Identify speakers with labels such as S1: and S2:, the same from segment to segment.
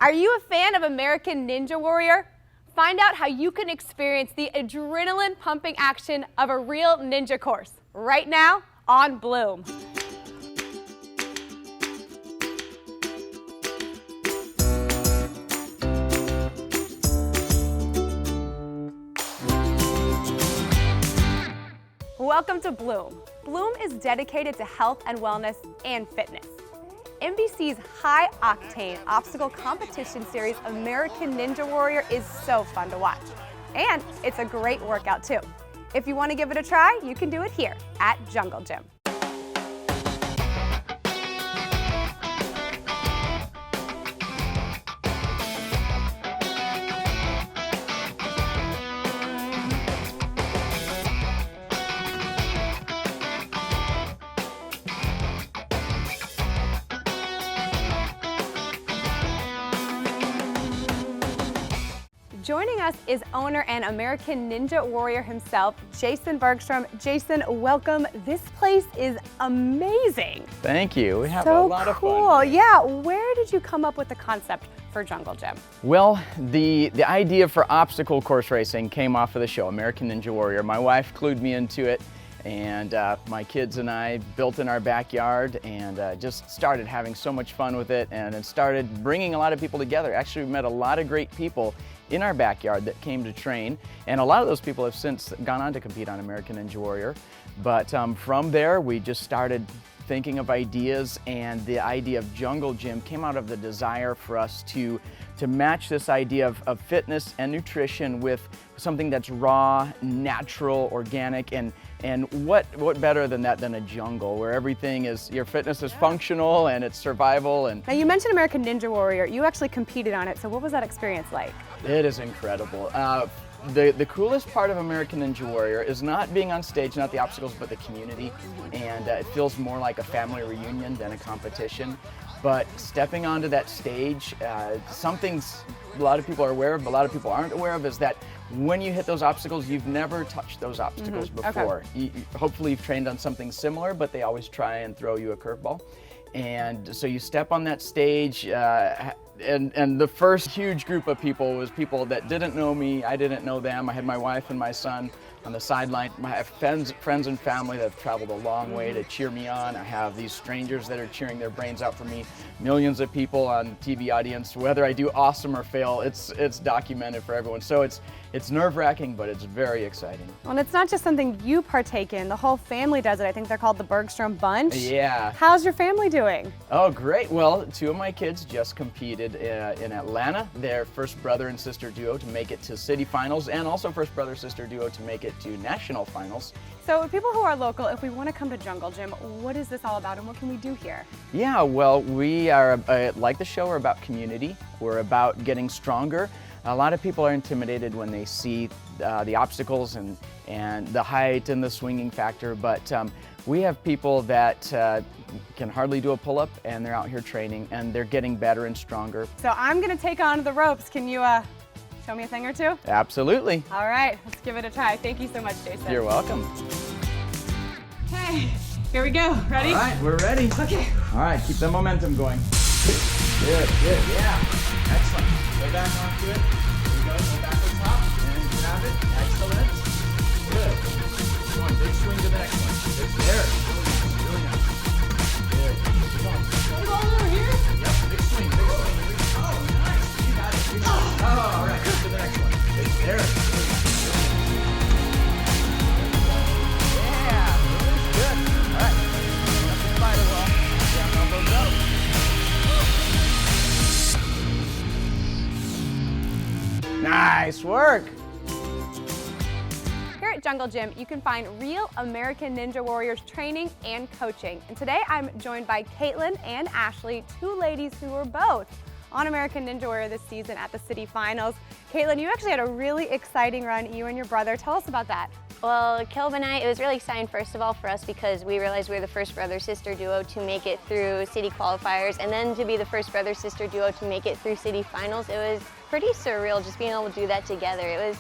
S1: Are you a fan of American Ninja Warrior? Find out how you can experience the adrenaline pumping action of a real ninja course right now on Bloom. Welcome to Bloom. Bloom is dedicated to health and wellness and fitness. NBC's high-octane obstacle competition series American Ninja Warrior is so fun to watch. And it's a great workout too. If you want to give it a try, you can do it here at Jungle Gym. Joining us is owner and American Ninja Warrior himself, Jason Bergstrom. Jason, welcome. This place is amazing.
S2: Thank you. We have a lot of fun.
S1: Cool. Yeah. Where did you come up with the concept for Jungle Gym?
S2: Well, the idea for obstacle course racing came off of the show, American Ninja Warrior. My wife clued me into it, and my kids and I built in our backyard and just started having so much fun with it, and it started bringing a lot of people together. Actually, we met a lot of great people in our backyard that came to train, and a lot of those people have since gone on to compete on American Ninja Warrior. But from there, we just started thinking of ideas, and the idea of Jungle Gym came out of the desire for us to match this idea of fitness and nutrition with something that's raw, natural, organic, and what better than that than a jungle where everything is, your fitness is functional and it's survival. And
S1: now you mentioned American Ninja Warrior. You actually competed on it, so what was that experience like?
S2: It is incredible. The coolest part of American Ninja Warrior is not being on stage, not the obstacles, but the community. And it feels more like a family reunion than a competition. But stepping onto that stage, something a lot of people are aware of, but a lot of people aren't aware of, is that when you hit those obstacles, you've never touched those obstacles before. Okay. Hopefully you've trained on something similar, but they always try and throw you a curveball. And so you step on that stage, and the first huge group of people was people that didn't know me, I didn't know them. I had my wife and my son on the sideline. I have friends and family that have traveled a long way to cheer me on. I have these strangers that are cheering their brains out for me. Millions of people on TV audience. Whether I do awesome or fail, it's documented for everyone. So it's nerve-wracking, but it's very exciting.
S1: Well, and it's not just something you partake in. The whole family does it. I think they're called the Bergstrom Bunch.
S2: Yeah.
S1: How's your family doing?
S2: Oh, great. Well, two of my kids just competed in Atlanta. They're first brother and sister duo to make it to city finals, and also first brother-sister duo to make it to national finals.
S1: So people who are local, if we want to come to Jungle Gym, what is this all about and what can we do here?
S2: Yeah, well, we are, like the show, we're about community. We're about getting stronger. A lot of people are intimidated when they see the obstacles and the height and the swinging factor, but we have people that can hardly do a pull-up, and they're out here training, and they're getting better and stronger.
S1: So I'm going to take on the ropes. Can you show me a thing or two?
S2: Absolutely.
S1: All right, let's give it a try. Thank you so much, Jason.
S2: You're welcome.
S1: Okay, here we go. Ready?
S2: All right, we're ready.
S1: Okay.
S2: All right, keep the momentum going. Good, yeah. Excellent. Go back onto it. Here we go back to the top and grab it. Excellent. Good. Come on, big swing to the next one. Good. There. Really nice. Good. Come on.
S1: Go over here?
S2: Yep, big swing. Oh, nice. You got it. Big swing. Oh, all right, go to the next one. Good. There. Yeah, really good. All right. Nothing spider well. Down elbows up. Nice work.
S1: Here at Jungle Gym, you can find real American Ninja Warriors training and coaching. And today I'm joined by Caitlin and Ashley, two ladies who were both on American Ninja Warrior this season at the city finals. Caitlin, you actually had a really exciting run, you and your brother. Tell us about that.
S3: Well, Caleb and I, it was really exciting, first of all, for us because we realized we were the first brother-sister duo to make it through city qualifiers, and then to be the first brother-sister duo to make it through city finals. It was pretty surreal just being able to do that together. It was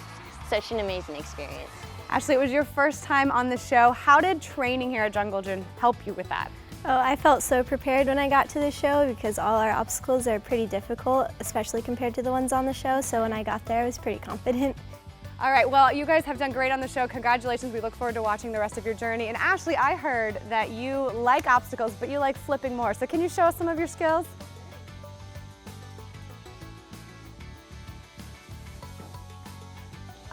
S3: such an amazing experience.
S1: Ashley, it was your first time on the show. How did training here at Jungle Gym help you with that?
S4: Oh, I felt so prepared when I got to the show because all our obstacles are pretty difficult, especially compared to the ones on the show. So when I got there, I was pretty confident.
S1: All right, well, you guys have done great on the show. Congratulations. We look forward to watching the rest of your journey. And Ashley, I heard that you like obstacles, but you like flipping more. So can you show us some of your skills?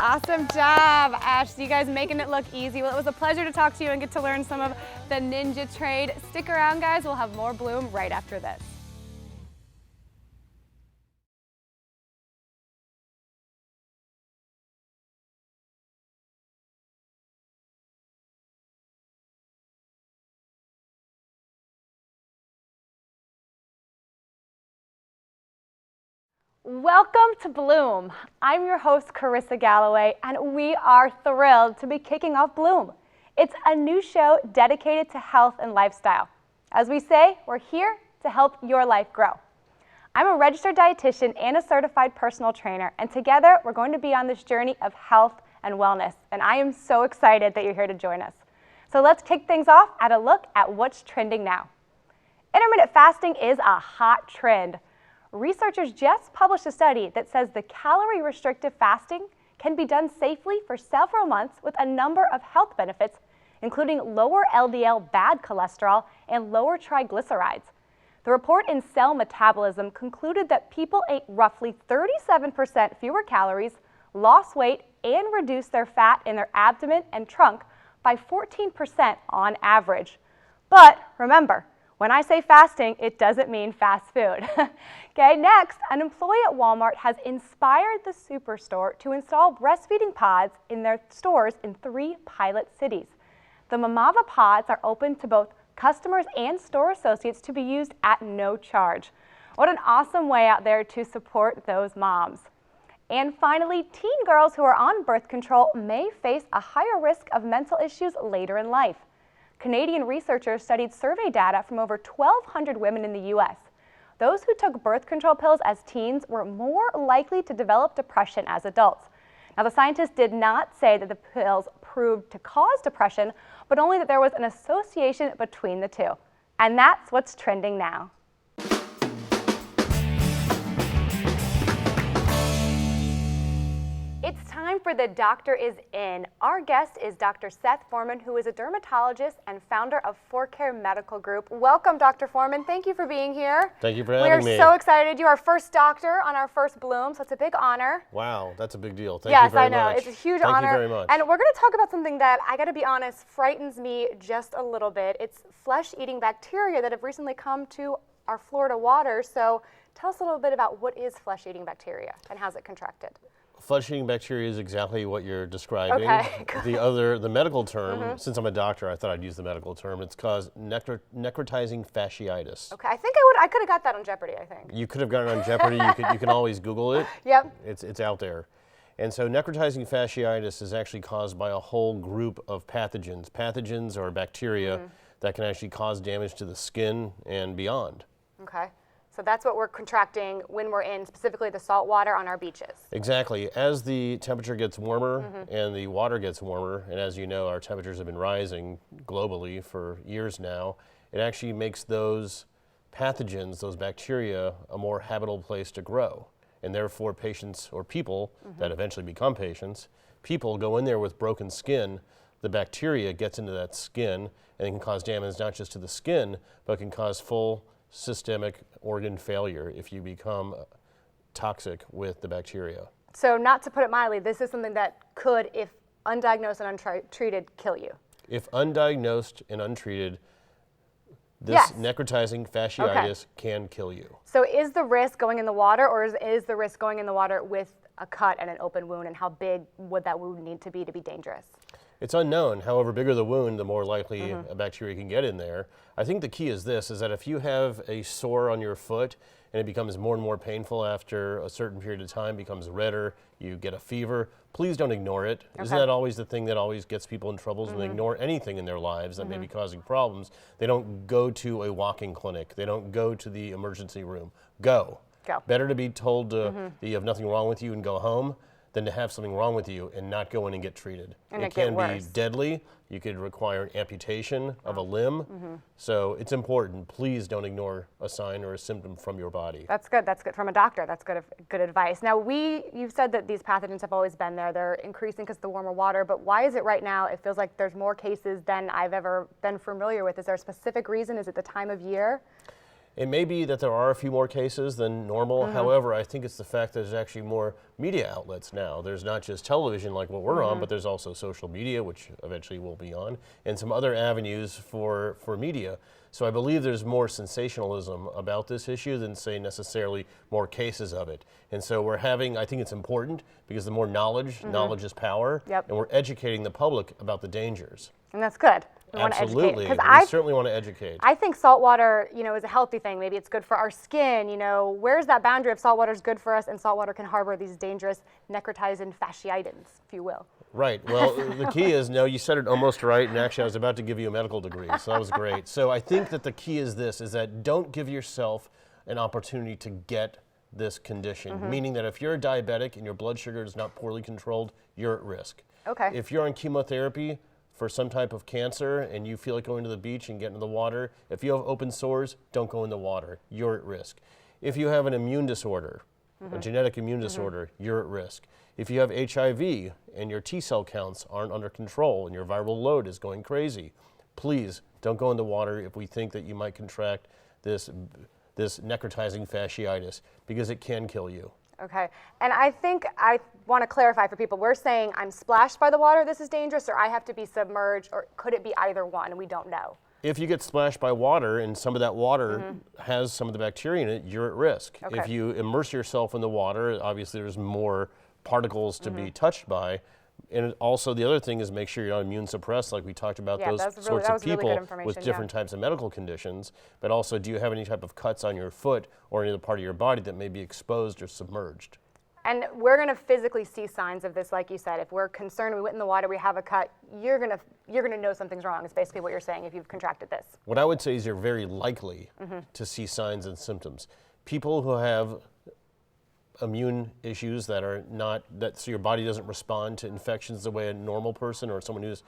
S1: Awesome job, Ashley. You guys making it look easy. Well, it was a pleasure to talk to you and get to learn some of the ninja trade. Stick around, guys. We'll have more Bloom right after this. Welcome to Bloom. I'm your host, Carissa Galloway, and we are thrilled to be kicking off Bloom. It's a new show dedicated to health and lifestyle. As we say, we're here to help your life grow. I'm a registered dietitian and a certified personal trainer, and together we're going to be on this journey of health and wellness, and I am so excited that you're here to join us. So let's kick things off at a look at what's trending now. Intermittent fasting is a hot trend. Researchers just published a study that says the calorie-restrictive fasting can be done safely for several months with a number of health benefits, including lower LDL bad cholesterol and lower triglycerides. The report in Cell Metabolism concluded that people ate roughly 37% fewer calories, lost weight, and reduced their fat in their abdomen and trunk by 14% on average. But remember, when I say fasting, it doesn't mean fast food. Okay, next, an employee at Walmart has inspired the superstore to install breastfeeding pods in their stores in 3 pilot cities. The Mamava pods are open to both customers and store associates to be used at no charge. What an awesome way out there to support those moms. And finally, teen girls who are on birth control may face a higher risk of mental issues later in life. Canadian researchers studied survey data from over 1,200 women in the U.S. Those who took birth control pills as teens were more likely to develop depression as adults. Now, the scientists did not say that the pills proved to cause depression, but only that there was an association between the two. And that's what's trending now. It's time for The Doctor Is In. Our guest is Dr. Seth Foreman, who is a dermatologist and founder of 4Care Medical Group. Welcome, Dr. Foreman. Thank you for being here.
S5: Thank you for having me.
S1: We are so excited. You're our first doctor on our first Bloom, so it's a big honor.
S5: Wow, that's a big deal. Thank you very much.
S1: Yes, I know. It's a huge honor.
S5: Thank you very much.
S1: And we're going to talk about something that, I got to be honest, frightens me just a little bit. It's flesh-eating bacteria that have recently come to our Florida waters. So tell us a little bit about what is flesh-eating bacteria and how's it contracted?
S5: Flesh-eating bacteria is exactly what you're describing.
S1: Okay.
S5: The medical term, since I'm a doctor, I thought I'd use the medical term. It's called necrotizing fasciitis.
S1: Okay, I could have got that on Jeopardy, I think.
S5: You could have gotten it on Jeopardy. You can always Google it.
S1: Yep.
S5: It's out there. And so necrotizing fasciitis is actually caused by a whole group of pathogens. Pathogens are bacteria that can actually cause damage to the skin and beyond.
S1: Okay. So that's what we're contracting when we're in specifically the salt water on our beaches.
S5: Exactly. As the temperature gets warmer and the water gets warmer, and as you know, our temperatures have been rising globally for years now, it actually makes those pathogens, those bacteria, a more habitable place to grow. And therefore patients or people that eventually become patients, people go in there with broken skin, the bacteria gets into that skin and it can cause damage not just to the skin, but can cause full systemic organ failure if you become toxic with the bacteria.
S1: So not to put it mildly, this is something that could, if undiagnosed and untreated, kill you.
S5: If undiagnosed and untreated, this necrotizing fasciitis can kill you.
S1: So is the risk going in the water, or is the risk going in the water with a cut and an open wound, and how big would that wound need to be dangerous?
S5: It's unknown. However, bigger the wound, the more likely a bacteria can get in there. I think the key is this, is that if you have a sore on your foot and it becomes more and more painful after a certain period of time, becomes redder, you get a fever, please don't ignore it. Isn't that always the thing that always gets people in trouble, is when they ignore anything in their lives that may be causing problems. They don't go to a walk-in clinic. They don't go to the emergency room. Go. Better to be told that you have nothing wrong with you and go home than to have something wrong with you and not go in and get treated.
S1: And
S5: it can be deadly. You could require an amputation of a limb. So it's important. Please don't ignore a sign or a symptom from your body.
S1: That's good. That's good from a doctor. That's good advice. Now, you've said that these pathogens have always been there. They're increasing because of the warmer water. But why is it right now? It feels like there's more cases than I've ever been familiar with. Is there a specific reason? Is it the time of year?
S5: It may be that there are a few more cases than normal. However, I think it's the fact that there's actually more media outlets now. There's not just television like what we're on, but there's also social media, which eventually we'll be on, and some other avenues for media. So I believe there's more sensationalism about this issue than, say, necessarily more cases of it. And so I think it's important because the more knowledge is power, and we're educating the public about the dangers.
S1: And that's good. We
S5: Absolutely.
S1: Want to educate.
S5: We certainly want to educate.
S1: I think salt water, is a healthy thing. Maybe it's good for our skin. Where's that boundary if salt water is good for us and salt water can harbor these dangerous necrotizing fasciitins, if you will?
S5: Right. Well, the key is, no, you said it almost right, and actually I was about to give you a medical degree, so that was great. So I think that the key is this, is that don't give yourself an opportunity to get this condition, meaning that if you're a diabetic and your blood sugar is not poorly controlled, you're at risk.
S1: Okay.
S5: If you're on chemotherapy for some type of cancer and you feel like going to the beach and getting in the water, if you have open sores, don't go in the water. You're at risk. If you have an immune disorder, a genetic immune disorder, you're at risk. If you have HIV and your T cell counts aren't under control and your viral load is going crazy, please don't go in the water if we think that you might contract this necrotizing fasciitis, because it can kill you.
S1: Okay. And I think I want to clarify for people, we're saying I'm splashed by the water, this is dangerous, or I have to be submerged, or could it be either one and we don't know?
S5: If you get splashed by water and some of that water has some of the bacteria in it, you're at risk.
S1: Okay.
S5: If you immerse yourself in the water, obviously there's more particles to be touched by. And also the other thing is make sure you're not immune suppressed, like we talked about those sorts of people with different types of medical conditions. But also, do you have any type of cuts on your foot or any other part of your body that may be exposed or submerged?
S1: And we're going to physically see signs of this, like you said. If we're concerned, we went in the water, we have a cut, you're going to know something's wrong. It's basically what you're saying if you've contracted this.
S5: What I would say is you're very likely to see signs and symptoms. People who have immune issues that are so your body doesn't respond to infections the way a normal person or someone who's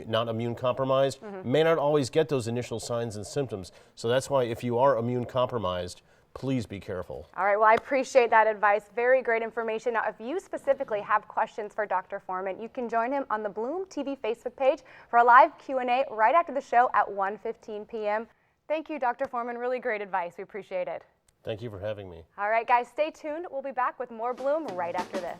S5: not immune compromised may not always get those initial signs and symptoms. So that's why if you are immune compromised, please be careful.
S1: All right, well, I appreciate that advice. Very great information. Now, if you specifically have questions for Dr. Foreman, you can join him on the Bloom TV Facebook page for a live Q&A right after the show at 1:15 p.m. Thank you, Dr. Foreman. Really great advice. We appreciate it.
S5: Thank you for having me.
S1: All right, guys, stay tuned. We'll be back with more Bloom right after this.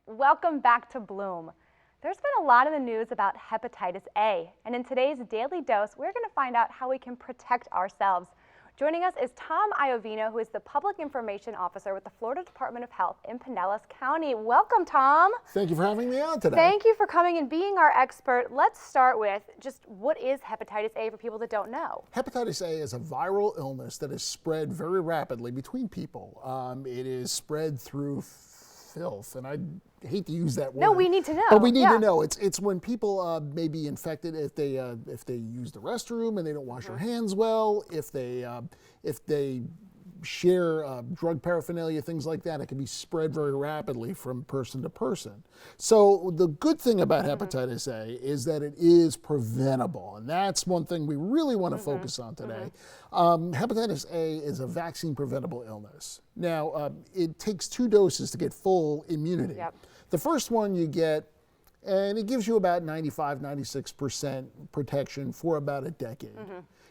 S1: Welcome back to Bloom. There's been a lot in the news about hepatitis A, and in today's Daily Dose, we're going to find out how we can protect ourselves. Joining us is Tom Iovino, who is the Public Information Officer with the Florida Department of Health in Pinellas County. Welcome, Tom.
S6: Thank you for having me on today.
S1: Thank you for coming and being our expert. Let's start with just what is hepatitis A for people that don't know?
S6: Hepatitis A is a viral illness that is spread very rapidly between people. It is spread through filth, and I hate to use that word.
S1: No, we need to know.
S6: But we need to know. It's when people may be infected if they use the restroom and they don't wash their hands well, if they share drug paraphernalia, things like that. It can be spread very rapidly from person to person. So the good thing about hepatitis A is that it is preventable, and that's one thing we really want to focus on today. Hepatitis A is a vaccine-preventable illness. Now, it takes 2 doses to get full immunity.
S1: Yep.
S6: The first one you get, and it gives you about 95-96% protection for about a decade.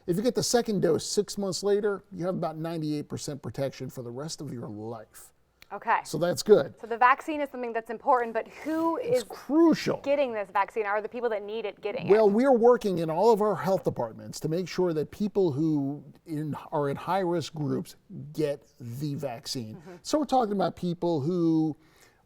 S6: If you get the second dose 6 months later, you have about 98% protection for the rest of your life.
S1: Okay.
S6: So that's good.
S1: So the vaccine is something that's important, but who is
S6: crucial
S1: getting this vaccine? Are the people that need it getting it?
S6: Well, we're working in all of our health departments to make sure that people who are in high-risk groups get the vaccine. So we're talking about people who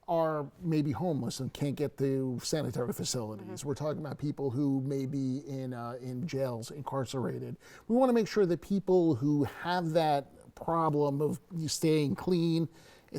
S6: are maybe homeless and can't get to sanitary facilities. We're talking about people who may be in jails, incarcerated. We want to make sure that people who have that problem of staying clean,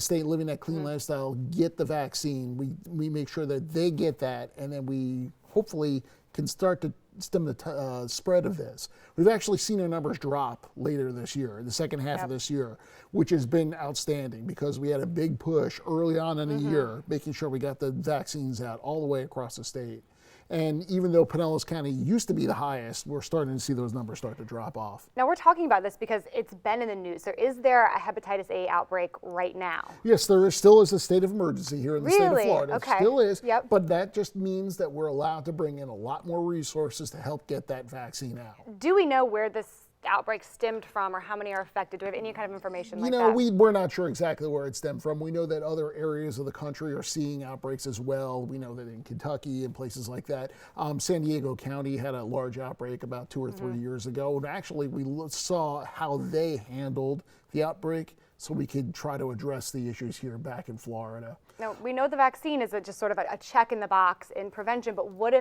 S6: living that clean lifestyle, get the vaccine. We make sure that they get that, and then we hopefully can start to stem the spread of this. We've actually seen our numbers drop later this year, in the second half of this year, which has been outstanding because we had a big push early on in the year, making sure we got the vaccines out all the way across the state. And even though Pinellas County used to be the highest, we're starting to see those numbers start to drop off.
S1: Now we're talking about this because it's been in the news. So is there a hepatitis A outbreak right now?
S6: Yes, there still is a state of emergency here in the state of Florida.
S1: Okay.
S6: It still is,
S1: Yep.
S6: but that just means that we're allowed to bring in a lot more resources to help get that vaccine out.
S1: Do we know where this outbreak stemmed from or how many are affected? Do we have any kind of information like that?
S6: We're not sure exactly where it stemmed from. We know that other areas of the country are seeing outbreaks as well. We know that in Kentucky and places like that. San Diego County had a large outbreak about 2 or 3 years ago. And actually, we saw how they handled the outbreak so we could try to address the issues here back in Florida.
S1: Now, we know the vaccine is just sort of a check in the box in prevention, but what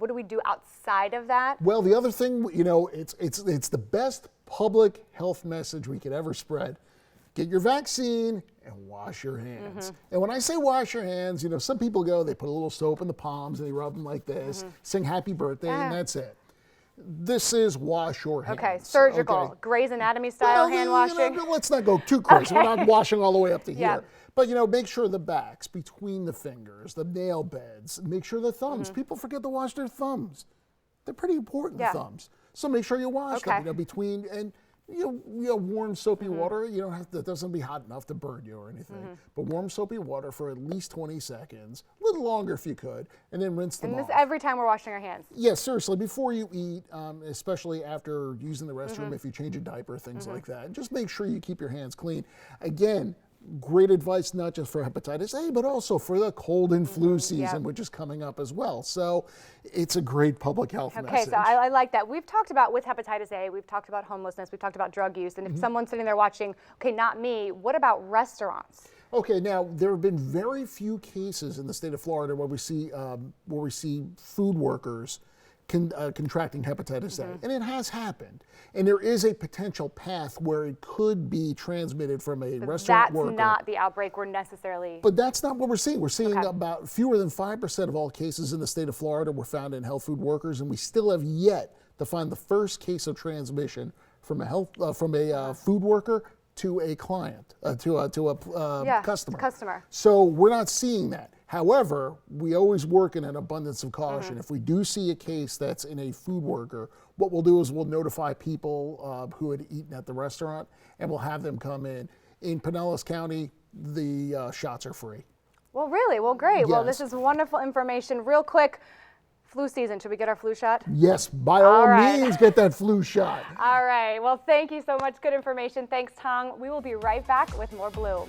S1: do we do outside of that?
S6: Well, the other thing, it's the best public health message we could ever spread. Get your vaccine and wash your hands. And when I say wash your hands, some people they put a little soap in the palms and they rub them like this, sing happy birthday, and that's it. This is wash your hands.
S1: Okay, surgical, Grey's Anatomy style hand washing.
S6: Let's not go too crazy. We're not washing all the way up to here. But make sure the backs, between the fingers, the nail beds, make sure the thumbs. People forget to wash their thumbs. They're pretty important, the thumbs. So make sure you wash them, between, and warm soapy water. You don't have to, it doesn't be hot enough to burn you or anything. But warm soapy water for at least 20 seconds, a little longer if you could, and then rinse them off.
S1: And this every time we're washing our hands?
S6: Yes, seriously, before you eat, especially after using the restroom, if you change a diaper, things like that. Just make sure you keep your hands clean. Again, great advice not just for hepatitis A, but also for the cold and flu season, which is coming up as well. So it's a great public health message.
S1: Okay, so I like that. We've talked about, with hepatitis A, we've talked about homelessness, we've talked about drug use, and if someone's sitting there watching, okay, not me, what about restaurants?
S6: Okay, now there have been very few cases in the state of Florida where we see food workers contracting hepatitis A, and it has happened. And there is a potential path where it could be transmitted from a restaurant worker.
S1: That's not the outbreak we're necessarily...
S6: But that's not what we're seeing. We're seeing about fewer than 5% of all cases in the state of Florida were found in health food workers, and we still have yet to find the first case of transmission from a food worker to a client, to a customer. So we're not seeing that. However, we always work in an abundance of caution. If we do see a case that's in a food worker, what we'll do is we'll notify people who had eaten at the restaurant, and we'll have them come in. In Pinellas County, the shots are free.
S1: Well, really? Well, great.
S6: Yes.
S1: Well, this is wonderful information. Real quick, flu season. Should we get our flu shot?
S6: Yes, by all means, get that flu shot.
S1: All right. Well, thank you so much. Good information. Thanks, Tong. We will be right back with more Bloom.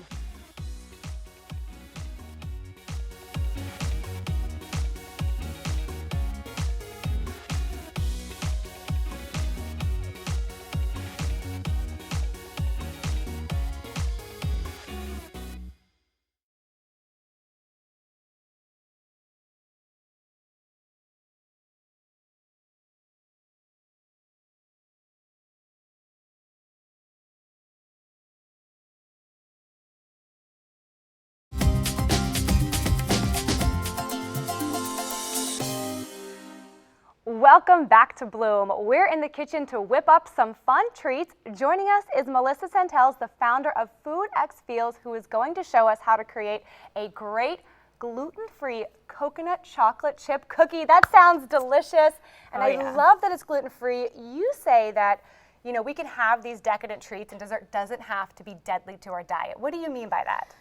S1: Welcome back to Bloom. We're in the kitchen to whip up some fun treats. Joining us is Melissa Santels, the founder of Food X Feels, who is going to show us how to create a great gluten-free coconut chocolate chip cookie. That sounds delicious, and I love that it's gluten-free. You say that, we can have these decadent treats and dessert doesn't have to be deadly to our diet. What do you mean by that?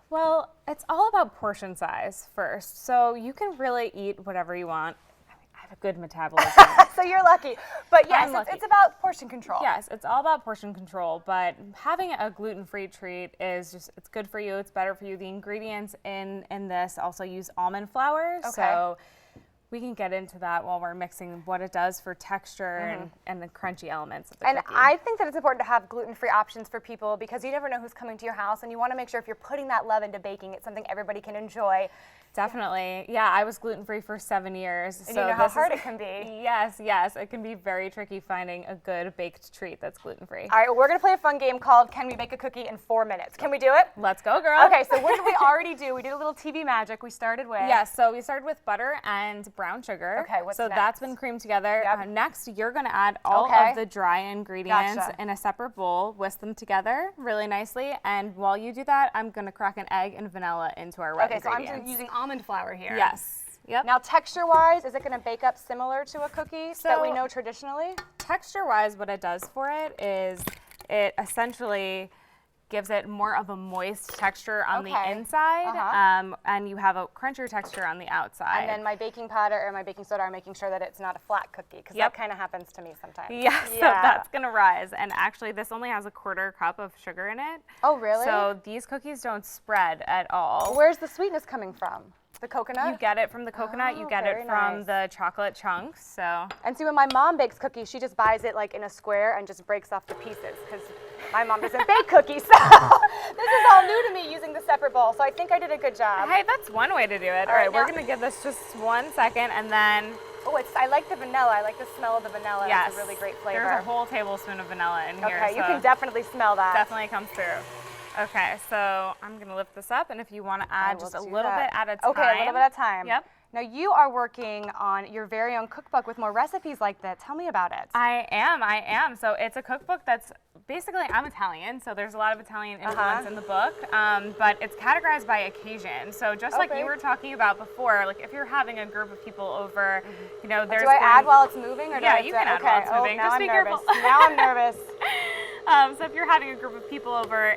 S7: Well, it's all about portion size first. So you can really eat whatever you want. I have a good metabolism.
S1: So you're lucky. But yes, it's about portion control.
S7: Yes, it's all about portion control. But having a gluten-free treat is it's good for you. It's better for you. The ingredients in this also use almond flour. Okay. So we can get into that while we're mixing what it does for texture and the crunchy elements of the
S1: And
S7: cookie.
S1: I think that it's important to have gluten-free options for people because you never know who's coming to your house, and you want to make sure if you're putting that love into baking, it's something everybody can enjoy.
S7: Definitely. Yeah, I was gluten-free for 7 years.
S1: And you know how hard it can be.
S7: Yes, yes. It can be very tricky finding a good baked treat that's gluten-free.
S1: All right, well, we're going to play a fun game called Can We Bake a Cookie in 4 Minutes? Can we do it?
S7: Let's go, girl.
S1: Okay, so what did we already do? We did a little TV magic. We started with...
S7: Yes, so we started with butter and brown sugar.
S1: Okay, what's
S7: so
S1: next?
S7: that's been creamed together.
S1: Yep.
S7: Next, you're going to add all
S1: Okay.
S7: of the dry ingredients
S1: Gotcha.
S7: in a separate bowl, whisk them together really nicely, and while you do that, I'm going to crack an egg and vanilla into our wet
S1: Okay, so I'm
S7: ingredients.
S1: using almond flour here.
S7: Yes. Yep.
S1: Now, texture-wise, is it going to bake up similar to a cookie that we know traditionally?
S7: Texture-wise, what it does for it is it essentially gives it more of a moist texture on the
S1: Okay.
S7: inside, and you have a crunchier texture on the outside.
S1: And then my baking powder or my baking soda are making sure that it's not a flat cookie, because
S7: Yep.
S1: that kind of happens to me sometimes.
S7: Yeah, so that's gonna rise. And actually, this only has a 1/4 cup of sugar in it.
S1: Oh, really?
S7: So these cookies don't spread at all.
S1: Where's the sweetness coming from? The coconut?
S7: You get it from the coconut. You
S1: Oh,
S7: get it
S1: very
S7: from
S1: nice.
S7: the chocolate chunks. So
S1: And see, when my mom bakes cookies, she just buys it like in a square and just breaks off the pieces, because my mom doesn't bake cookies. So this is all new to me using the separate bowl. So I think I did a good job.
S7: hey, that's one way to do it. All
S1: right,
S7: right, we're
S1: now-
S7: gonna give this just 1 second, and then
S1: Oh, I like the vanilla. I like the smell of the vanilla.
S7: yes,
S1: It's a really great flavor.
S7: There's a whole tablespoon of vanilla in here.
S1: Okay, you
S7: so
S1: can definitely smell that.
S7: definitely comes through. Okay, so I'm gonna lift this up, and if you want to add
S1: will
S7: just a
S1: do
S7: little
S1: that.
S7: bit at a time.
S1: Okay, a little bit at a time.
S7: Yep.
S1: Now you are working on your very own cookbook with more recipes like that. Tell me about it.
S7: I am. So it's a cookbook that's basically, I'm Italian, so there's a lot of Italian influence in the book, but it's categorized by occasion. So just like
S1: Okay.
S7: you were talking about before, like if you're having a group of people over, you know, there's
S1: Do I add
S7: been-
S1: while it's moving, or do
S7: Yeah,
S1: I
S7: you can add while it's
S1: Oh,
S7: moving.
S1: now
S7: Just
S1: I'm
S7: be
S1: nervous.
S7: careful.
S1: Now I'm nervous.
S7: So if you're having a group of people over,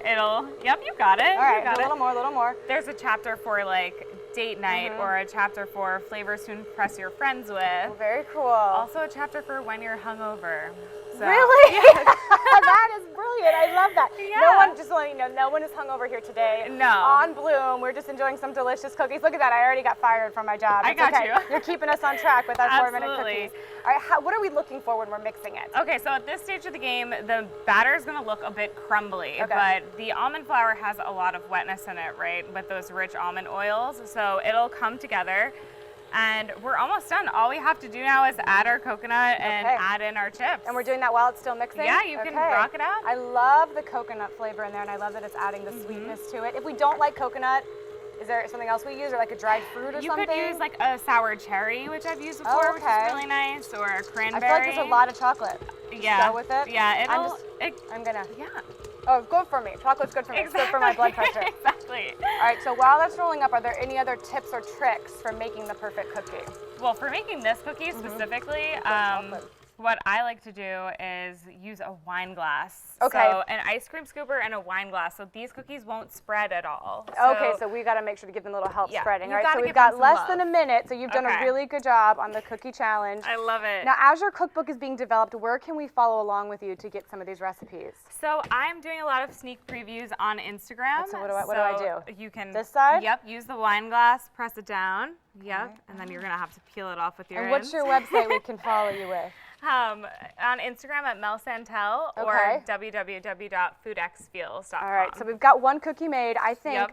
S7: yep, you got it.
S1: All right,
S7: you got
S1: a little more, a little more.
S7: There's a chapter for like date night or a chapter for flavors to impress your friends with.
S1: Very cool.
S7: Also a chapter for when you're hungover. So,
S1: Really? That is brilliant. I love that.
S7: Yeah.
S1: No one, just to let you know, no one is hungover here today.
S7: No.
S1: On Bloom, we're just enjoying some delicious cookies. Look at that. I already got fired from my job.
S7: I
S1: It's
S7: got
S1: okay.
S7: you.
S1: You're keeping us on track with our 4-minute
S7: Absolutely.
S1: cookies. All right, what are we looking for when we're mixing it?
S7: Okay, so at this stage of the game, the batter is going to look a bit crumbly,
S1: Okay.
S7: but the almond flour has a lot of wetness in it, right, with those rich almond oils. So it'll come together, and we're almost done. All we have to do now is add our coconut and
S1: Okay.
S7: add in our chips.
S1: And we're doing that while it's still mixing?
S7: Yeah, you can rock it out.
S1: I love the coconut flavor in there, and I love that it's adding the sweetness to it. If we don't like coconut, is there something else we use, or like a dried fruit or
S7: You
S1: something?
S7: could use like a sour cherry, which I've used before, which
S1: okay.
S7: is really nice, or a
S1: I
S7: cranberry.
S1: feel like there's a lot of chocolate.
S7: Yeah.
S1: Go with it?
S7: Yeah,
S1: I'm
S7: it'll.
S1: gonna.
S7: Yeah.
S1: Oh, good for me. Chocolate's good for me. It's good for my blood pressure.
S7: Exactly.
S1: All right, so while that's rolling up, are there any other tips or tricks for making the perfect cookie?
S7: Well, for making this cookie specifically,
S1: chocolate.
S7: what I like to do is use a wine glass.
S1: Okay.
S7: So an ice cream scooper and a wine glass, so these cookies won't spread at all.
S1: Okay, so we got to make sure to give them a little help
S7: Yeah,
S1: spreading.
S7: you
S1: All right, so
S7: gotta
S1: we've
S7: give
S1: got
S7: them some
S1: less
S7: love.
S1: than a minute, so you've done a
S7: Okay.
S1: really good job on the cookie challenge.
S7: I love it.
S1: Now, as your cookbook is being developed, where can we follow along with you to get some of these recipes?
S7: So I'm doing a lot of sneak previews on Instagram.
S1: So what do I do?
S7: You can
S1: This side?
S7: Yep. Use the wine glass, press it down. Yep. And then you're gonna have to peel it off with your
S1: And what's
S7: ends.
S1: your website we can follow you with?
S7: On Instagram at Mel Santel
S1: Okay.
S7: or www.foodxfeels.com.
S1: All right, so we've got one cookie made. I think
S7: Yep.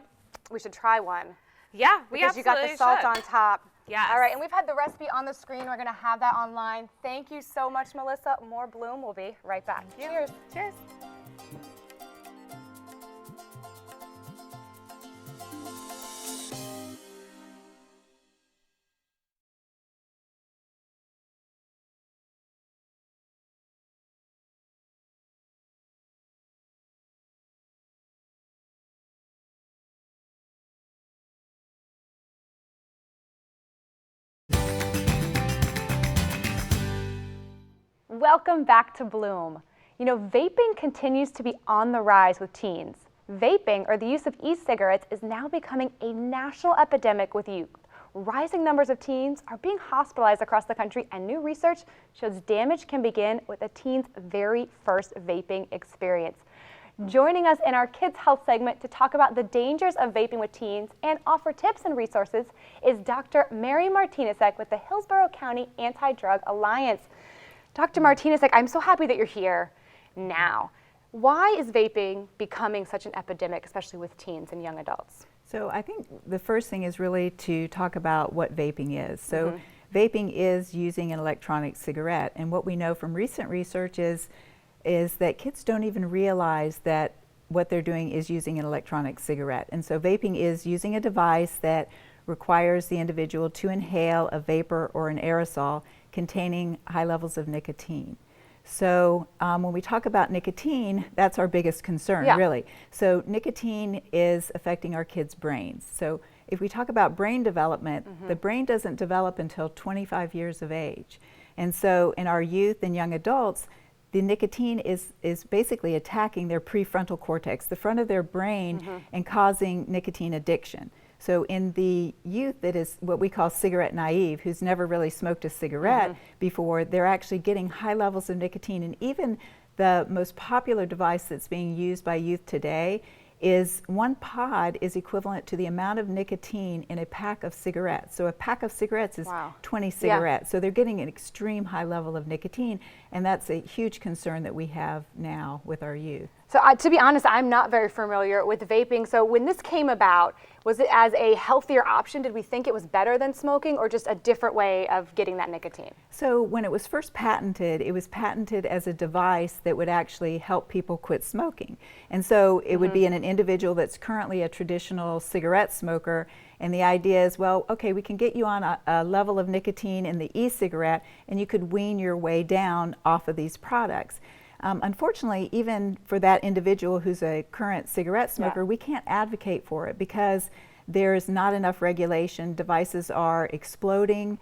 S1: we should try one.
S7: Yeah, we
S1: Because you got the
S7: absolutely
S1: salt
S7: should.
S1: on top.
S7: Yes.
S1: All right, and we've had the recipe on the screen. We're going to have that online. Thank you so much, Melissa. More Bloom. We'll be right back. Cheers.
S7: Cheers.
S1: Welcome back to Bloom. You know, vaping continues to be on the rise with teens. Vaping, or the use of e-cigarettes, is now becoming a national epidemic with youth. Rising numbers of teens are being hospitalized across the country, and new research shows damage can begin with a teen's very first vaping experience. Joining us in our Kids Health segment to talk about the dangers of vaping with teens and offer tips and resources is Dr. Mary Martinezek with the Hillsborough County Anti-Drug Alliance. Dr. Martinezek, I'm so happy that you're here now. Why is vaping becoming such an epidemic, especially with teens and young adults?
S8: So I think the first thing is really to talk about what vaping is. So vaping is using an electronic cigarette, and what we know from recent research is that kids don't even realize that what they're doing is using an electronic cigarette. And so vaping is using a device that requires the individual to inhale a vapor or an aerosol containing high levels of nicotine. So when we talk about nicotine, that's our biggest concern, really. So nicotine is affecting our kids' brains. So if we talk about brain development, the brain doesn't develop until 25 years of age. And so in our youth and young adults, the nicotine is basically attacking their prefrontal cortex, the front of their brain, and causing nicotine addiction. So in the youth that is what we call cigarette naive, who's never really smoked a cigarette before, they're actually getting high levels of nicotine. And even the most popular device that's being used by youth today is one pod is equivalent to the amount of nicotine in a pack of cigarettes. So a pack of cigarettes is 20 cigarettes. So they're getting an extreme high level of nicotine, and that's a huge concern that we have now with our youth.
S1: So to be honest, I'm not very familiar with vaping. So when this came about, was it as a healthier option? Did we think it was better than smoking, or just a different way of getting that nicotine?
S8: So when it was first patented, it was patented as a device that would actually help people quit smoking. And so it would be in an individual that's currently a traditional cigarette smoker, and the idea is, well, okay, we can get you on a level of nicotine in the e-cigarette, and you could wean your way down off of these products. Unfortunately, even for that individual who's a current cigarette smoker, we can't advocate for it because there's not enough regulation. Devices are exploding.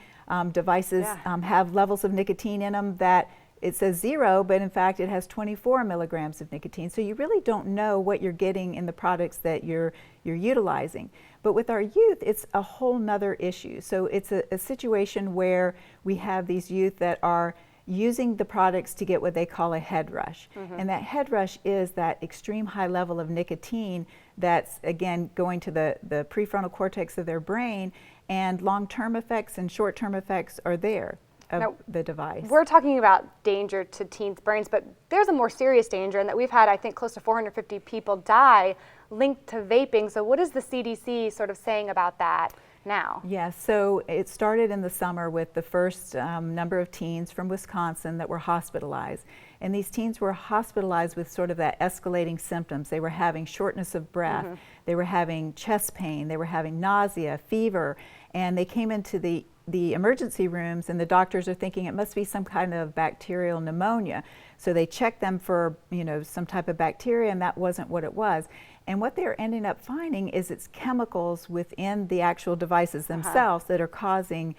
S8: Devices have levels of nicotine in them that it says 0, but in fact it has 24 milligrams of nicotine. So you really don't know what you're getting in the products that you're utilizing. But with our youth, it's a whole nother issue. So it's a situation where we have these youth that are using the products to get what they call a head rush. And that head rush is that extreme high level of nicotine that's, again, going to the prefrontal cortex of their brain, and long-term effects and short-term effects are there of the device.
S1: We're talking about danger to teens' brains, but there's a more serious danger, and that we've had, I think, close to 450 people die linked to vaping. So what is the CDC sort of saying about that now?
S8: Yes, so it started in the summer with the first number of teens from Wisconsin that were hospitalized. And these teens were hospitalized with sort of that escalating symptoms. They were having shortness of breath, they were having chest pain, they were having nausea, fever, and they came into the emergency rooms, and the doctors are thinking it must be some kind of bacterial pneumonia. So they checked them for, some type of bacteria, and that wasn't what it was. And what they're ending up finding is it's chemicals within the actual devices themselves that are causing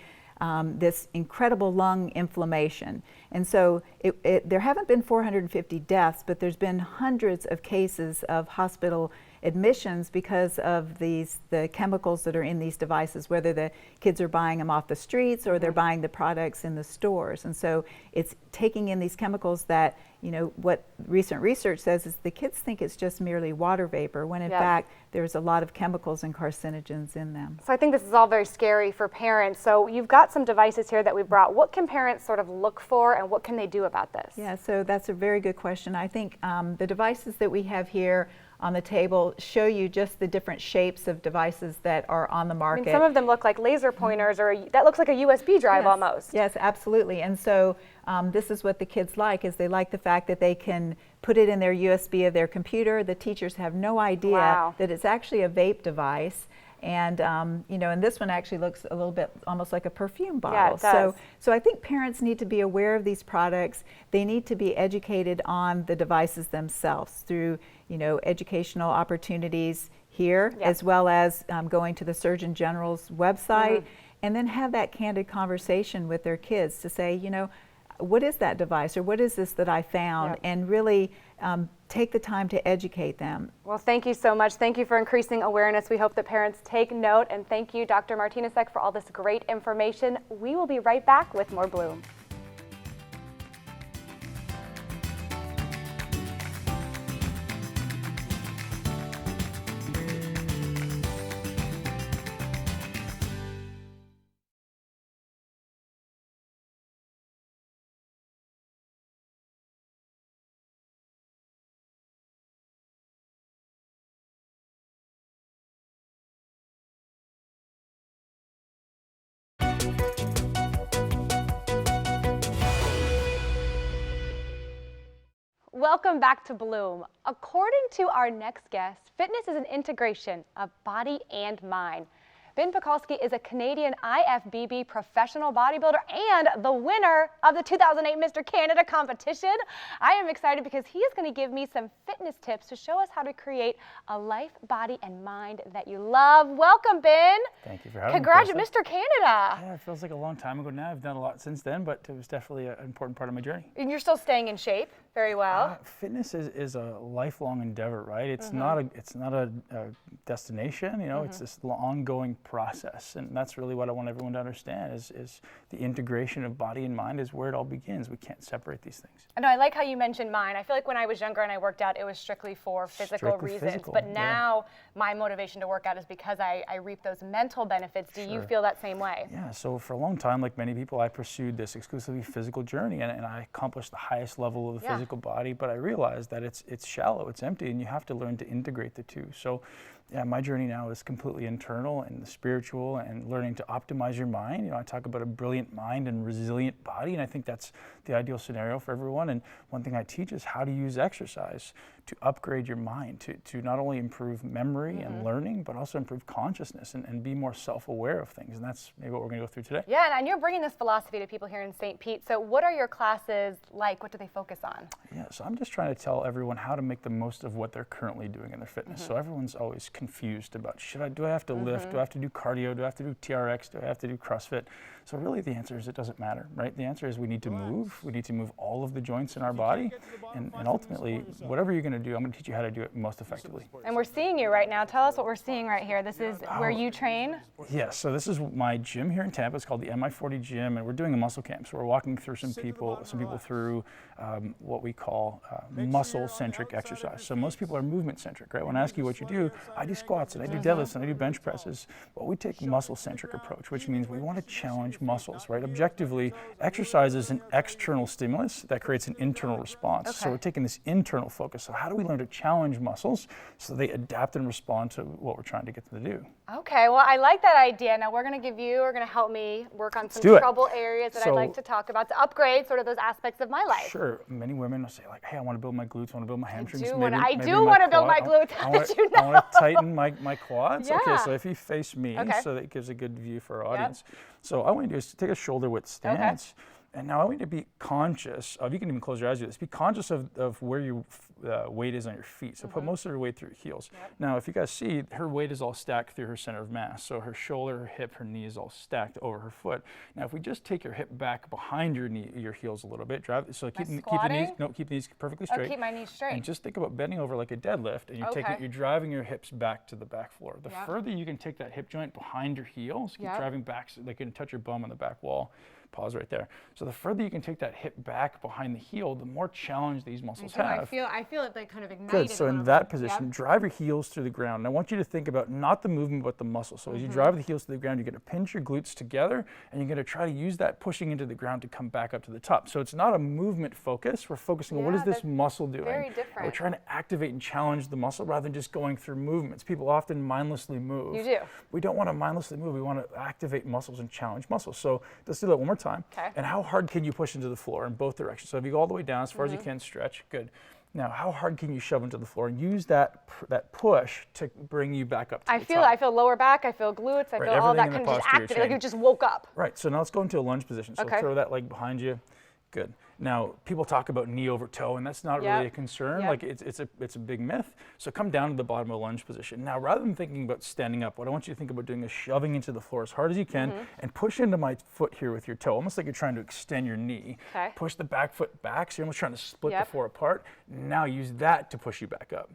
S8: this incredible lung inflammation. And so there haven't been 450 deaths, but there's been hundreds of cases of hospital admissions because of the chemicals that are in these devices, whether the kids are buying them off the streets or they're buying the products in the stores. And so it's taking in these chemicals that, what recent research says is the kids think it's just merely water vapor, when in fact there's a lot of chemicals and carcinogens in them.
S1: So I think this is all very scary for parents. So you've got some devices here that we brought. What can parents sort of look for, and what can they do about this?
S8: Yeah, so that's a very good question. I think the devices that we have here on the table show you just the different shapes of devices that are on the market.
S1: Some of them look like laser pointers, or that looks like a USB drive almost.
S8: Yes, absolutely. And so this is what the kids like, is they like the fact that they can put it in their USB of their computer. The teachers have no idea that it's actually a vape device. And and this one actually looks a little bit almost like a perfume bottle.
S1: Yeah, it does.
S8: So I think parents need to be aware of these products. They need to be educated on the devices themselves through educational opportunities here, as well as going to the Surgeon General's website, and then have that candid conversation with their kids to say, what is that device, or what is this that I found, and really take the time to educate them.
S1: Well, thank you so much. Thank you for increasing awareness. We hope that parents take note, and thank you, Dr. Martinezek, for all this great information. We will be right back with more Bloom. Welcome back to Bloom. According to our next guest, fitness is an integration of body and mind. Ben Pekulski is a Canadian IFBB professional bodybuilder and the winner of the 2008 Mr. Canada competition. I am excited because he is going to give me some fitness tips to show us how to create a life, body, and mind that you love. Welcome, Ben.
S9: Thank you for having me.
S1: Congratulations, Mr. Canada.
S9: Yeah, it feels like a long time ago now. I've done a lot since then, but it was definitely an important part of my journey.
S1: And you're still staying in shape very well.
S9: Fitness is a lifelong endeavor, right? It's not a destination. You know, it's this ongoing process, and that's really what I want everyone to understand is the integration of body and mind is where it all begins. We can't separate these things.
S1: I know, I like how you mentioned mind. I feel like when I was younger and I worked out, it was strictly for physical reasons. But now my motivation to work out is because I reap those mental benefits. Do you feel that same way?
S9: Yeah, so for a long time, like many people, I pursued this exclusively physical journey, and I accomplished the highest level of the physical body, but I realized that it's shallow, it's empty, and you have to learn to integrate the two. So yeah, my journey now is completely internal and the spiritual and learning to optimize your mind. You know, I talk about a brilliant mind and resilient body, and I think that's the ideal scenario for everyone. And one thing I teach is how to use exercise to upgrade your mind, to not only improve memory and learning, but also improve consciousness and be more self-aware of things. And that's maybe what we're going to go through today.
S1: Yeah, and you're bringing this philosophy to people here in St. Pete. So what are your classes like? What do they focus on?
S9: Yeah, so I'm just trying to tell everyone how to make the most of what they're currently doing in their fitness. So everyone's always confused about, do I have to lift? Do I have to do cardio? Do I have to do TRX? Do I have to do CrossFit? So really the answer is it doesn't matter, right? The answer is we need to move. We need to move all of the joints in our body. And ultimately, whatever you're going to do, I'm going to teach you how to do it most effectively.
S1: And we're seeing you right now. Tell us what we're seeing right here. This is where you train?
S9: Yes, so this is my gym here in Tampa. It's called the MI40 Gym, and we're doing a muscle camp. So we're walking through some people through what we call muscle-centric exercise. So most people are movement-centric, right? When I ask you what you do, I do squats, and I do deadlifts, and I do bench presses. But we take a muscle-centric approach, which means we want to challenge muscles, right? Objectively, exercise is an external stimulus that creates an internal response. So we're taking this internal focus. So how do we learn to challenge muscles so they adapt and respond to what we're trying to get them to do?
S1: Okay, well, I like that idea. Now we're going to help me work on some trouble areas that I'd like to talk about to upgrade sort of those aspects of my life.
S9: Sure. Many women will say like, hey, I want to build my glutes, I want to build my hamstrings.
S1: I do want to build my glutes.
S9: I want to tighten my quads. Yeah. Okay, so if you face me, so that it gives a good view for our audience. So all I want to do is take a shoulder width stance. And now I want you to be conscious of, you can even close your eyes to this, be conscious of where your weight is on your feet. So put most of your weight through your heels. Now, if you guys see, her weight is all stacked through her center of mass. So her shoulder, her hip, her knee is all stacked over her foot. Now, if we just take your hip back behind your knee, your heels a little bit, keep the knees perfectly straight.
S1: Keep my knees straight.
S9: And just think about bending over like a deadlift, and you're driving your hips back to the back floor. The further you can take that hip joint behind your heels, keep driving back so they can touch your bum on the back wall. Pause right there. So the further you can take that hip back behind the heel, the more challenge these muscles have.
S1: I feel it like kind of ignited.
S9: Good. So in that position, drive your heels through the ground. And I want you to think about not the movement, but the muscle. So as you drive the heels to the ground, you're going to pinch your glutes together, and you're going to try to use that pushing into the ground to come back up to the top. So it's not a movement focus. We're focusing on what is this muscle doing?
S1: Very different.
S9: And we're trying to activate and challenge the muscle rather than just going through movements. People often mindlessly move.
S1: You do.
S9: We don't want to mindlessly move. We want to activate muscles and challenge muscles. So let's do that one more time.
S1: Okay.
S9: And how hard can you push into the floor in both directions? So if you go all the way down as far as you can, stretch, good. Now, how hard can you shove into the floor and use that push to bring you back up to the top?
S1: I feel lower back, I feel glutes, I feel all that kind of just activate, like you just woke up.
S9: Right, so now let's go into a lunge position. So throw that leg behind you, good. Now, people talk about knee over toe, and that's not really a concern. Like it's a big myth. So come down to the bottom of a lunge position. Now, rather than thinking about standing up, what I want you to think about doing is shoving into the floor as hard as you can and push into my foot here with your toe, almost like you're trying to extend your knee.
S1: Okay.
S9: Push the back foot back, so you're almost trying to split the floor apart. Now use that to push you back up.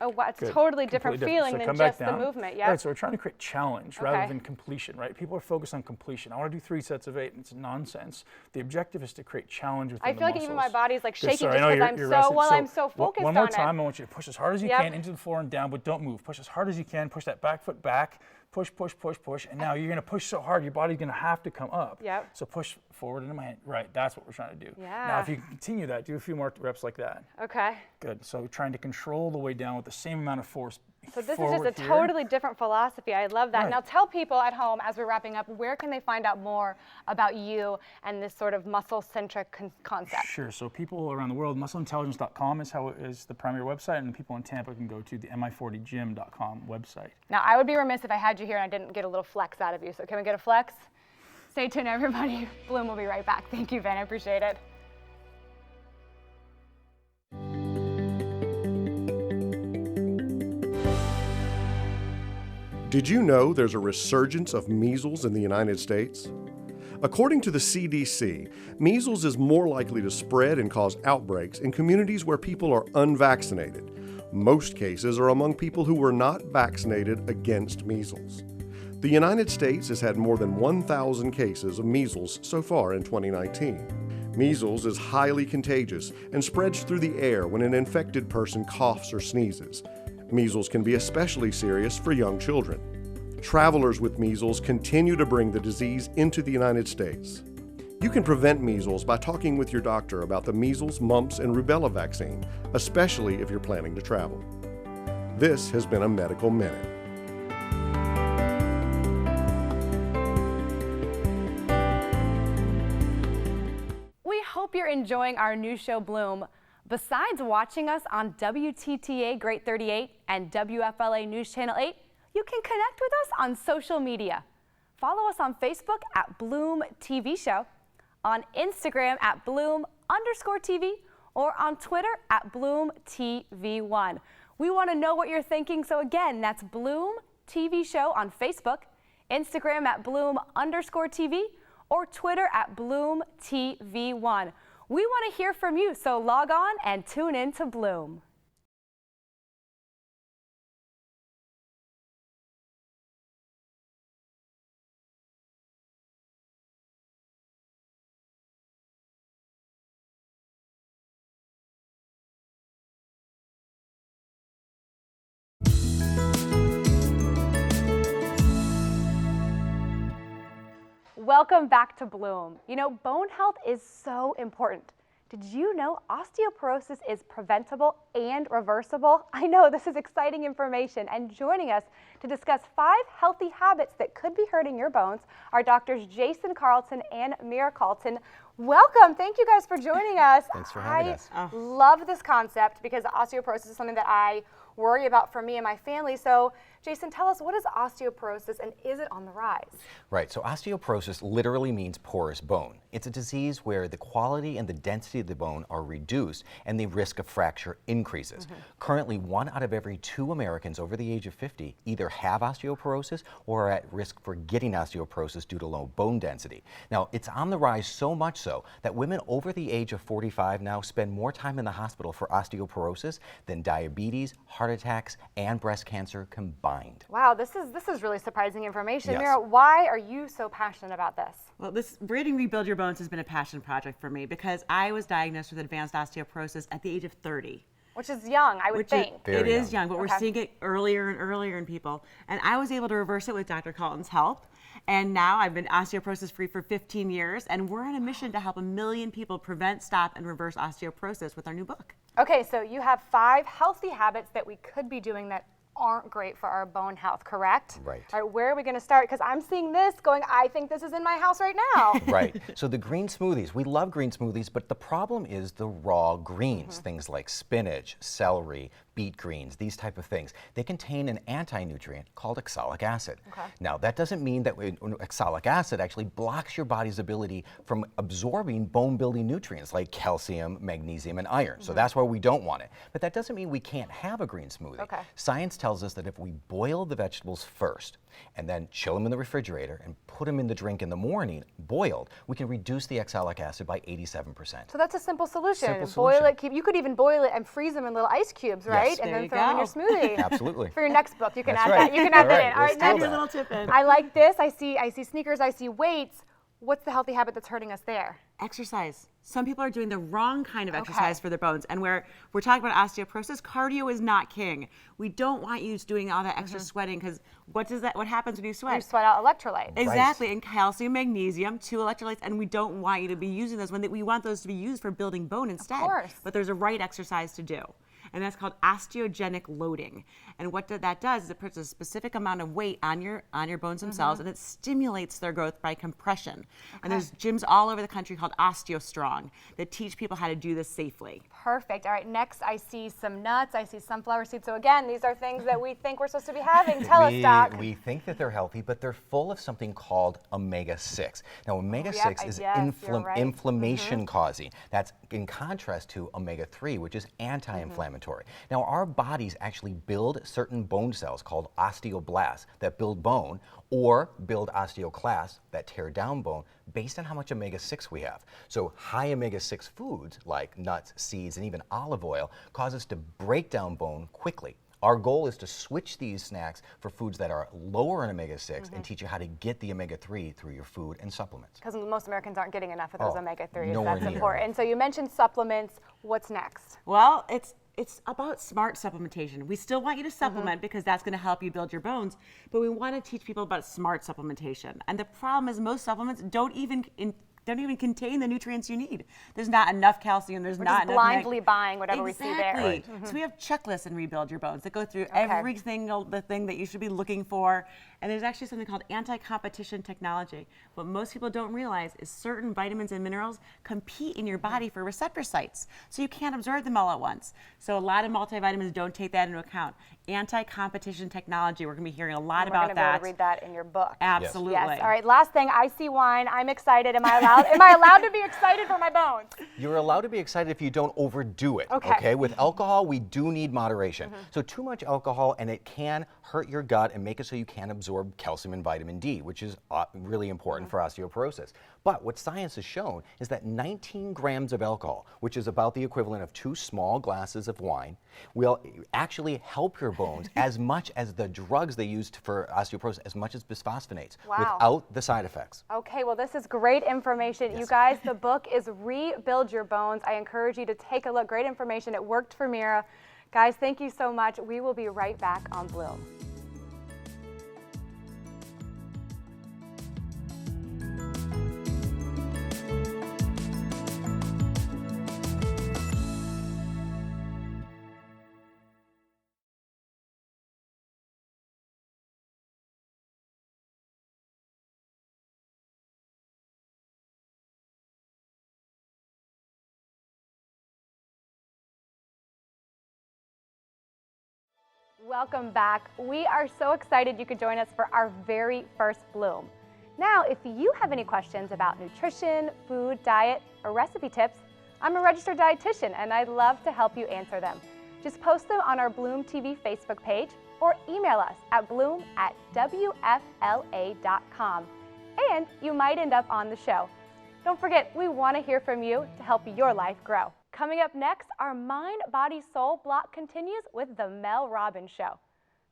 S1: Oh, wow, it's a totally different feeling than just the movement.
S9: Right, so we're trying to create challenge rather than completion, right? People are focused on completion. I want to do 3 sets of 8, and it's nonsense. The objective is to create challenge within the muscles.
S1: I feel like even my body's like shaking just because I'm so focused on it.
S9: One more time, I want you to push as hard as you can into the floor and down, but don't move. Push as hard as you can. Push that back foot back. Push, push, push, push. And now you're going to push so hard, your body's going to have to come up.
S1: Yep.
S9: So push forward into my hand. Right, that's what we're trying to do.
S1: Yeah.
S9: Now, if you continue that, do a few more reps like that.
S1: Okay.
S9: Good. So trying to control the way down with the same amount of force
S7: So this is
S9: forward
S7: just a
S9: here.
S7: totally different philosophy. I love that.
S9: Right.
S7: Now tell people at home, as we're wrapping up, where can they find out more about you and this sort of muscle-centric concept?
S9: Sure. So people around the world, muscleintelligence.com is the primary website, and people in Tampa can go to the mi40gym.com website.
S7: Now I would be remiss if I had you here and I didn't get a little flex out of you. So can we get a flex? Stay tuned, everybody. Bloom will be right back. Thank you, Vin. I appreciate it.
S10: Did you know there's a resurgence of measles in the United States? According to the CDC, measles is more likely to spread and cause outbreaks in communities where people are unvaccinated. Most cases are among people who were not vaccinated against measles. The United States has had more than 1,000 cases of measles so far in 2019. Measles is highly contagious and spreads through the air when an infected person coughs or sneezes. Measles can be especially serious for young children. Travelers with measles continue to bring the disease into the United States. You can prevent measles by talking with your doctor about the measles, mumps, and rubella vaccine, especially if you're planning to travel. This has been a Medical Minute.
S1: We hope you're enjoying our new show, Bloom. Besides watching us on WTTA Great 38 and WFLA News Channel 8, you can connect with us on social media. Follow us on Facebook at Bloom TV Show, on Instagram at Bloom_TV, or on Twitter at Bloom TV1. We want to know what you're thinking, so again, that's Bloom TV Show on Facebook, Instagram at Bloom_TV, or Twitter at Bloom TV1. We want to hear from you, so log on and tune in to Bloom. Welcome back to Bloom. You know, bone health is so important. Did you know osteoporosis is preventable and reversible? I know this is exciting information, and joining us to discuss 5 healthy habits that could be hurting your bones are doctors Jason Carlton and Mira Carlton. Welcome. Thank you guys for joining us.
S11: Thanks for having us.
S1: I love this concept because osteoporosis is something that I worry about for me and my family. So Jason, tell us, what is osteoporosis and is it on the rise?
S11: Right, so osteoporosis literally means porous bone. It's a disease where the quality and the density of the bone are reduced and the risk of fracture increases. Currently, 1 out of every 2 Americans over the age of 50 either have osteoporosis or are at risk for getting osteoporosis due to low bone density. Now, it's on the rise so much so that women over the age of 45 now spend more time in the hospital for osteoporosis than diabetes, heart attacks, and breast cancer combined.
S1: Wow, this is really surprising information.
S11: Yes.
S1: Mira, why are you so passionate about this?
S12: Well, this Reading Rebuild Your Bones has been a passion project for me because I was diagnosed with advanced osteoporosis at the age of 30.
S1: Which is young, I would think.
S12: It is young, but we're seeing it earlier and earlier in people. And I was able to reverse it with Dr. Carlton's help. And now I've been osteoporosis free for 15 years, and we're on a mission to help 1 million people prevent, stop, and reverse osteoporosis with our new book.
S1: Okay, so you have 5 healthy habits that we could be doing that aren't great for our bone health, correct?
S11: Right.
S1: All right, where are we going to start? Because I'm seeing this going, I think this is in my house right now.
S11: Right. So the green smoothies, we love green smoothies, but the problem is the raw greens, things like spinach, celery, beet greens, these type of things. They contain an anti-nutrient called oxalic acid.
S1: Okay.
S11: Now, that doesn't mean that oxalic acid actually blocks your body's ability from absorbing bone-building nutrients like calcium, magnesium, and iron. So that's why we don't want it. But that doesn't mean we can't have a green smoothie.
S1: Okay.
S11: Science tells us that if we boil the vegetables first and then chill them in the refrigerator and put them in the drink in the morning, boiled, we can reduce the oxalic acid by 87%.
S1: So that's a simple solution.
S11: Simple
S1: Boil
S11: solution.
S1: it, you could even boil it and freeze them in little ice cubes, right?
S11: Yes.
S1: And
S12: There
S1: then
S12: you
S1: throw them in your
S12: go.
S1: smoothie.
S11: Absolutely.
S1: For your next book, you can
S11: That's
S1: add
S11: right.
S1: that. You can add
S11: All
S1: that
S11: right,
S1: in. All
S11: we'll
S1: right,
S11: steal
S1: now
S12: Add your
S11: that.
S12: little tip in.
S1: I like this. I see sneakers, I see weights. What's the healthy habit that's hurting us there?
S12: Exercise. Some people are doing the wrong kind of exercise for their bones. And where we're talking about osteoporosis, cardio is not king. We don't want you doing all that extra sweating because what happens when you sweat?
S1: You sweat out electrolytes.
S12: Exactly, and calcium, magnesium, 2 electrolytes, and we don't want you to be using those we want those to be used for building bone instead.
S1: course.
S12: But there's a right exercise to do. and that's called osteogenic loading. And what that does is it puts a specific amount of weight on your bones themselves, and it stimulates their growth by compression. And there's gyms all over the country called OsteoStrong that teach people how to do this safely.
S1: Perfect. All right, next I see some nuts, I see sunflower seeds. So again, these are things that we think we're supposed to be having. Tell us, Doc.
S11: We think that they're healthy, but they're full of something called omega-6. Now, omega-6 is inflammation causing. That's in contrast to omega-3, which is anti-inflammatory. Now, our bodies actually build certain bone cells called osteoblasts that build bone, or build osteoclasts that tear down bone based on how much omega-6 we have. So high omega-6 foods like nuts, seeds, and even olive oil cause us to break down bone quickly. Our goal is to switch these snacks for foods that are lower in omega-6 and teach you how to get the omega-3 through your food and supplements.
S1: Because most Americans aren't getting enough of those omega-3s.
S11: nowhere
S1: That's
S11: near.
S1: important. So you mentioned supplements. What's next?
S12: Well, it's about smart supplementation. We still want you to supplement because that's going to help you build your bones, but we want to teach people about smart supplementation. And the problem is most supplements don't even contain the nutrients you need. There's not enough calcium. We're
S1: just blindly buying whatever we see there.
S12: Right. So we have checklists in Rebuild Your Bones that go through every single thing that you should be looking for. And there's actually something called anti-competition technology. What most people don't realize is certain vitamins and minerals compete in your body for receptor sites. So you can't absorb them all at once. So a lot of multivitamins don't take that into account. Anti-competition technology, we're going to be hearing a lot about that.
S1: We're going to be able to read that in your book.
S12: Absolutely.
S1: Yes. All right, last thing, I see wine. I'm excited. Am I allowed to be excited for my bones?
S11: You're allowed to be excited if you don't overdo it. Okay. With alcohol, we do need moderation. So too much alcohol, and it can hurt your gut and make it so you can't absorb calcium and vitamin D, which is really important for osteoporosis. But what science has shown is that 19 grams of alcohol, which is about the equivalent of 2 small glasses of wine, will actually help your bones as much as the drugs they use for osteoporosis, as much as bisphosphonates, without the side effects.
S1: Okay, well, this is great information. You guys, the book is Rebuild Your Bones. I encourage you to take a look. Great information. It worked for Mira. Guys, thank you so much. We will be right back on Bloom. Welcome back. We are so excited you could join us for our very first Bloom. Now, if you have any questions about nutrition, food, diet, or recipe tips, I'm a registered dietitian and I'd love to help you answer them. Just post them on our Bloom TV Facebook page or email us at bloom@wfla.com. And you might end up on the show. Don't forget, we want to hear from you to help your life grow. Coming up next, our Mind, Body, Soul block continues with the Mel Robbins Show.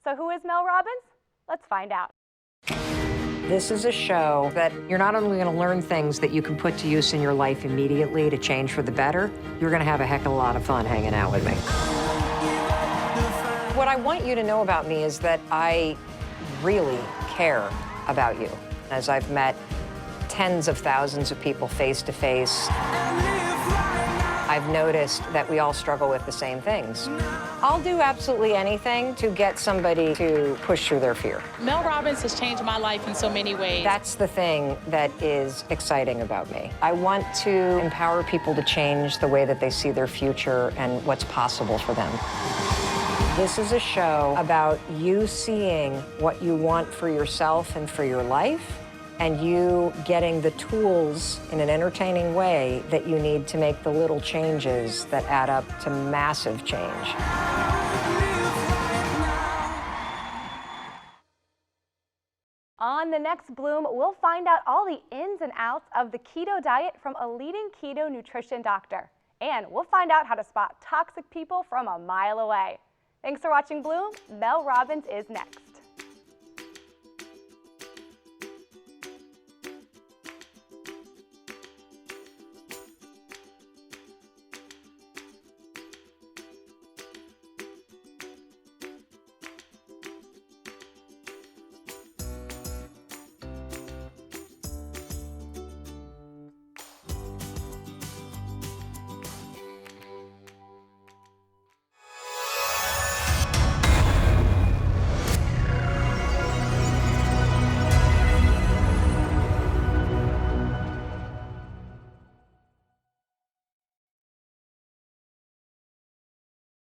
S1: So who is Mel Robbins? Let's find out.
S13: This is a show that you're not only going to learn things that you can put to use in your life immediately to change for the better, you're going to have a heck of a lot of fun hanging out with me. What I want you to know about me is that I really care about you. As I've met tens of thousands of people face to face, I've noticed that we all struggle with the same things. I'll do absolutely anything to get somebody to push through their fear.
S14: Mel Robbins has changed my life in so many ways.
S13: That's the thing that is exciting about me. I want to empower people to change the way that they see their future and what's possible for them. This is a show about you seeing what you want for yourself and for your life, and you getting the tools in an entertaining way that you need to make the little changes that add up to massive change.
S1: On the next Bloom, we'll find out all the ins and outs of the keto diet from a leading keto nutrition doctor. And we'll find out how to spot toxic people from a mile away. Thanks for watching Bloom. Mel Robbins is next.